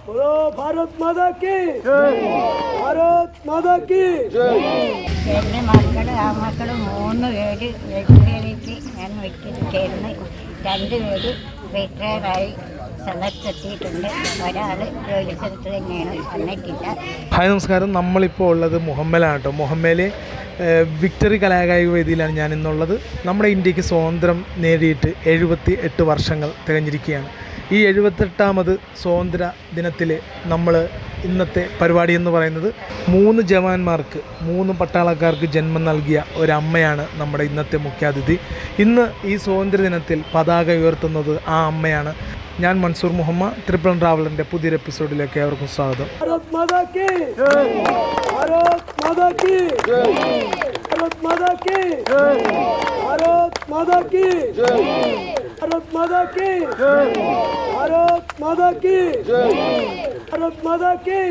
बोलो भारत माता की भारत माता की എൻ്റെ മക്കൾ ആ മക്കൾ 3 പേര് വെട്ടിലേക്ക് ഞാൻ വെട്ടിയിരിക്കുന്നു. 2 പേര് റിട്ടയറായി സ്ഥലത്തെത്തിയിട്ടുണ്ട്. ഒരാൾ ജോലി സ്ഥലത്ത് തന്നെയാണ്, വന്നിട്ടില്ല. ഹായ് നമസ്കാരം. നമ്മളിപ്പോൾ ഉള്ളത് മുഹമ്മലാണ് കേട്ടോ. മുഹമ്മയിൽ വിക്ടറി കലാകായിക വേദിയിലാണ് ഞാൻ ഇന്നുള്ളത്. നമ്മുടെ ഇന്ത്യക്ക് സ്വാതന്ത്ര്യം നേടിയിട്ട് 78 വർഷങ്ങൾ തികഞ്ഞിരിക്കുകയാണ്. ഈ 78ാമത് സ്വാതന്ത്ര്യ ദിനത്തിൽ നമ്മൾ ഇന്നത്തെ പരിപാടി എന്ന് പറയുന്നത് 3 ജവാന്മാർക്ക് 3 പട്ടാളക്കാർക്ക് ജന്മം നൽകിയ ഒരമ്മയാണ് നമ്മുടെ ഇന്നത്തെ മുഖ്യാതിഥി. ഇന്ന് ഈ സ്വാതന്ത്ര്യ ദിനത്തിൽ പതാക ഉയർത്തുന്നത് ആ അമ്മയാണ്. ഞാൻ മൻസൂർ മുഹമ്മദ്. ട്രിപ്പിൾ ട്രാവലറിൻ്റെ പുതിയൊരു എപ്പിസോഡിലേക്ക് ഏവർക്കും സ്വാഗതം. भारत माता की भारत माता की भारत माता की भारत माता की भारत माता की भारत माता की भारत माता की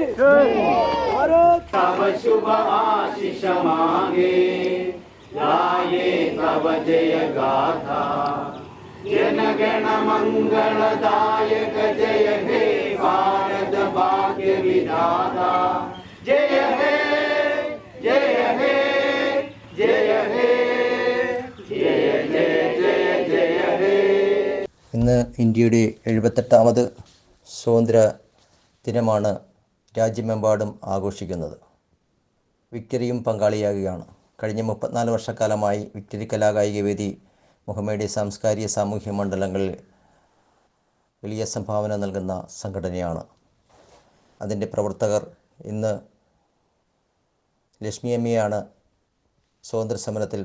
भारत तव शुभ आशीष मांगे गाये तव जय गाथा जन गण मंगलदायक जय हे भारत भाग्य विधाता जय हे जय हे जय हे जय जय जय जय हे. ഇന്ന് ഇന്ത്യയുടെ 78ാമത് സ്വാതന്ത്ര്യ ദിനമാണ് രാജ്യമെമ്പാടും ആഘോഷിക്കുന്നത്. വിക്ടറിയും പങ്കാളിയാകുകയാണ്. കഴിഞ്ഞ 34 വർഷക്കാലമായി വിക്ടറി കലാകായിക വേദി മുഹമ്മയുടെ സാംസ്കാരിക സാമൂഹ്യ മണ്ഡലങ്ങളിൽ വലിയ സംഭാവന നൽകുന്ന സംഘടനയാണ്. അതിൻ്റെ പ്രവർത്തകർ ഇന്ന് ലക്ഷ്മി അമ്മയാണ് സ്വാതന്ത്ര്യ സമരത്തിൽ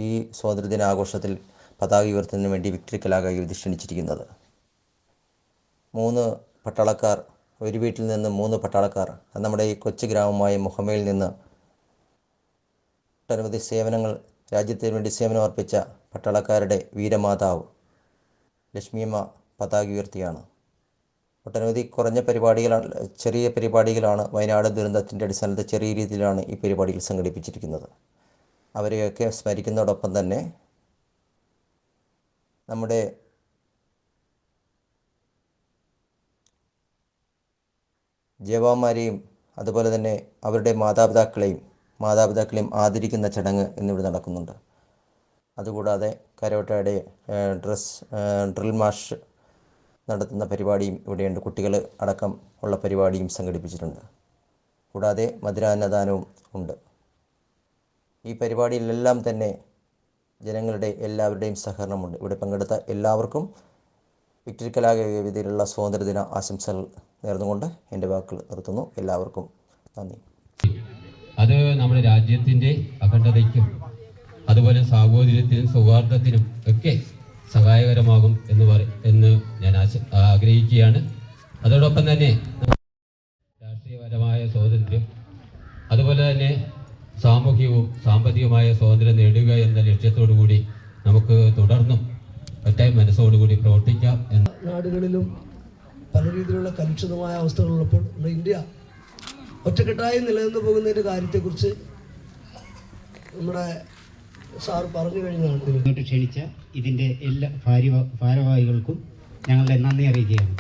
ഈ സ്വാതന്ത്ര്യദിനാഘോഷത്തിൽ പതാക ഉയർത്തുന്നതിന് വേണ്ടി വിക്ടറി കലാകായിക വേദി ക്ഷണിച്ചിരിക്കുന്നത്. 3 പട്ടാളക്കാർ, ഒരു വീട്ടിൽ നിന്ന് 3 പട്ടാളക്കാർ, നമ്മുടെ ഈ കൊച്ചു ഗ്രാമമായ മുഹമ്മയിൽ നിന്ന് ഒട്ടനവധി സേവനങ്ങൾ രാജ്യത്തിന് വേണ്ടി സേവനമർപ്പിച്ച പട്ടാളക്കാരുടെ വീരമാതാവ് ലക്ഷ്മിയമ്മ പതാക ഉയർത്തിയാണ്. ഒട്ടനവധി ചെറിയ പരിപാടികളാണ് വയനാട് ദുരന്തത്തിൻ്റെ അടിസ്ഥാനത്തിൽ ചെറിയ രീതിയിലാണ് ഈ പരിപാടികൾ സംഘടിപ്പിച്ചിരിക്കുന്നത്. അവരെയൊക്കെ സ്മരിക്കുന്നതോടൊപ്പം തന്നെ നമ്മുടെ ജവാന്മാരെയും അതുപോലെ തന്നെ അവരുടെ മാതാപിതാക്കളെയും ആദരിക്കുന്ന ചടങ്ങ് ഇന്നിവിടെ നടക്കുന്നുണ്ട്. അതുകൂടാതെ കരോട്ടയുടെ ഡ്രിൽ മാഷ് നടത്തുന്ന പരിപാടിയും ഇവിടെയുണ്ട്. കുട്ടികൾ അടക്കം ഉള്ള പരിപാടിയും സംഘടിപ്പിച്ചിട്ടുണ്ട്. കൂടാതെ മധുരാന്നദാനവും ഉണ്ട്. ഈ പരിപാടിയിലെല്ലാം തന്നെ ജനങ്ങളുടെ എല്ലാവരുടെയും സഹകരണമുണ്ട്. ഇവിടെ പങ്കെടുത്ത എല്ലാവർക്കും വിക്ടറി കലാകായിക വേദിയിലുള്ള സ്വാതന്ത്ര്യദിന ആശംസകൾ നേർന്നുകൊണ്ട് എൻ്റെ വാക്കുകൾ നിർത്തുന്നു. എല്ലാവർക്കും നന്ദി. അത് നമ്മുടെ രാജ്യത്തിൻ്റെ അഖണ്ഡതയ്ക്കും അതുപോലെ സാഹോദര്യത്തിനും സൗഹാർദ്ദത്തിനും ഒക്കെ സഹായകരമാകും എന്ന് ഞാൻ ആഗ്രഹിക്കുകയാണ്. അതോടൊപ്പം തന്നെ രാഷ്ട്രീയപരമായ സ്വാതന്ത്ര്യം അതുപോലെ തന്നെ സാമൂഹികവും സാമ്പത്തികമായ സ്വാതന്ത്ര്യം നേടുക എന്ന ലക്ഷ്യത്തോടു കൂടി നമുക്ക് തുടർന്നും ഒറ്റ മനസ്സോടുകൂടി പ്രവർത്തിക്കാം എന്ന് നാടുകളിലും പല രീതിയിലുള്ള കലുഷിതമായ അവസ്ഥകളുള്ളപ്പോൾ നമ്മുടെ ഇന്ത്യ ഒറ്റക്കെട്ടായി നിലനിന്ന് പോകുന്നതിൻ്റെ കാര്യത്തെക്കുറിച്ച് നമ്മുടെ സാർ പറഞ്ഞു കഴിഞ്ഞാണ്. ഇങ്ങോട്ട് ക്ഷണിച്ച ഇതിൻ്റെ എല്ലാ ഭാരവാഹികൾക്കും ഞങ്ങളുടെ നന്ദി അറിയിക്കുകയാണ്.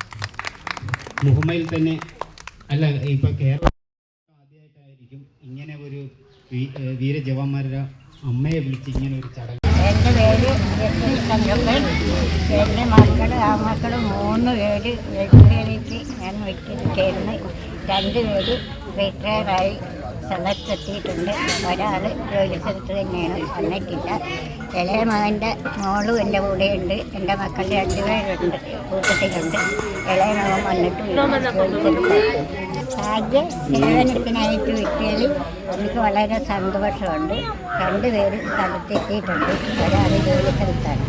മുഹമ്മയിൽ തന്നെ അല്ല, ഇപ്പോൾ കേരളം ആദ്യമായിട്ടായിരിക്കും ഇങ്ങനെ ഒരു വീരജവാന്മാരുടെ അമ്മയെ വിളിച്ച് ഇങ്ങനെ ഒരു ചടങ്ങ്. എൻ്റെ പേര് ലക്ഷ്മി തങ്കപ്പൻ. എൻ്റെ മക്കൾ ആ മക്കൾ 3 പേര് വെട്ടിലേക്ക് ഞാൻ വെട്ടിയിരിക്കുന്നു. 2 പേര് റിട്ടയറായി സ്ഥലത്തെത്തിയിട്ടുണ്ട്. ഒരാൾ ജോലി സ്ഥലത്ത് തന്നെയാണ്, വന്നിട്ടില്ല. ഇളയ മകൻ്റെ മോളും എൻ്റെ കൂടെയുണ്ട്. എൻ്റെ മക്കൾ 2 പേരുണ്ട്, കൂട്ടത്തിലുണ്ട്. ഇളയ മകൻ വന്നിട്ട് ഭാഗ്യ സേവനത്തിനായിട്ട് വിട്ടിയതിൽ എനിക്ക് വളരെ സന്തോഷമുണ്ട്. 2 പേര് സ്ഥലത്തെത്തിയിട്ടുണ്ട്. ഒരാൾ ജോലി സ്ഥലത്താണ്.